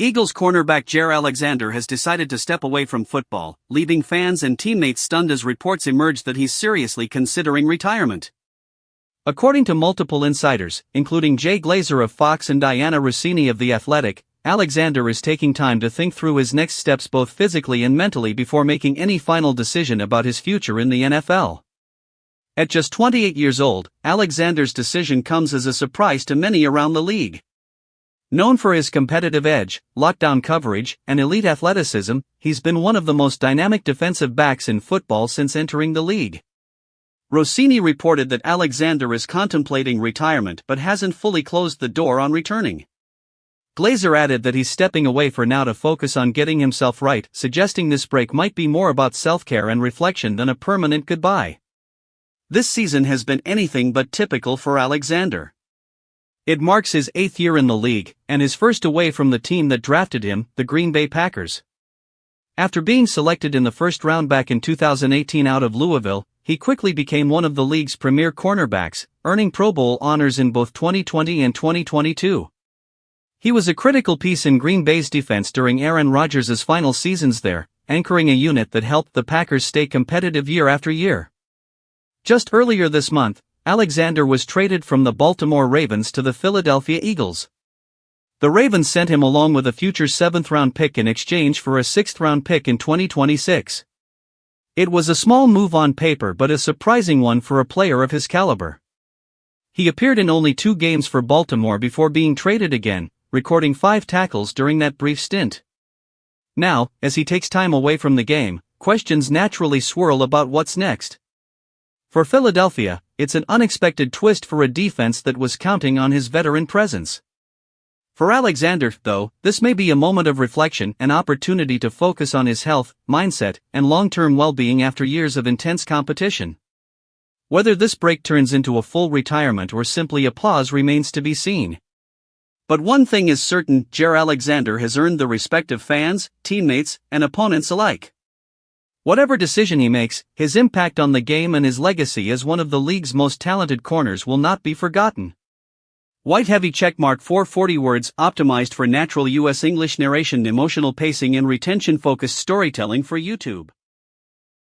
Eagles cornerback Jaire Alexander has decided to step away from football, leaving fans and teammates stunned as reports emerged that he's seriously considering retirement. According to multiple insiders, including Jay Glazer of Fox and Dianna Russini of The Athletic, Alexander is taking time to think through his next steps both physically and mentally before making any final decision about his future in the NFL. At just 28 years old, Alexander's decision comes as a surprise to many around the league. Known for his competitive edge, lockdown coverage, and elite athleticism, he's been one of the most dynamic defensive backs in football since entering the league. Russini reported that Alexander is contemplating retirement but hasn't fully closed the door on returning. Glazer added that he's stepping away for now to focus on getting himself right, suggesting this break might be more about self-care and reflection than a permanent goodbye. This season has been anything but typical for Alexander. It marks his 8th year in the league, and his first away from the team that drafted him, the Green Bay Packers. After being selected in the first round back in 2018 out of Louisville, he quickly became one of the league's premier cornerbacks, earning Pro Bowl honors in both 2020 and 2022. He was a critical piece in Green Bay's defense during Aaron Rodgers' final seasons there, anchoring a unit that helped the Packers stay competitive year after year. Just earlier this month, Alexander was traded from the Baltimore Ravens to the Philadelphia Eagles. The Ravens sent him along with a future 7th-round pick in exchange for a 6th-round pick in 2026. It was a small move on paper but a surprising one for a player of his caliber. He appeared in only 2 games for Baltimore before being traded again, recording 5 tackles during that brief stint. Now, as he takes time away from the game, questions naturally swirl about what's next. For Philadelphia, it's an unexpected twist for a defense that was counting on his veteran presence. For Alexander, though, this may be a moment of reflection, an opportunity to focus on his health, mindset, and long-term well-being after years of intense competition. Whether this break turns into a full retirement or simply a pause remains to be seen. But one thing is certain, Jaire Alexander has earned the respect of fans, teammates, and opponents alike. Whatever decision he makes, his impact on the game and his legacy as one of the league's most talented corners will not be forgotten. White heavy checkmark 440 words optimized for natural US English narration, emotional pacing and retention-focused storytelling for YouTube.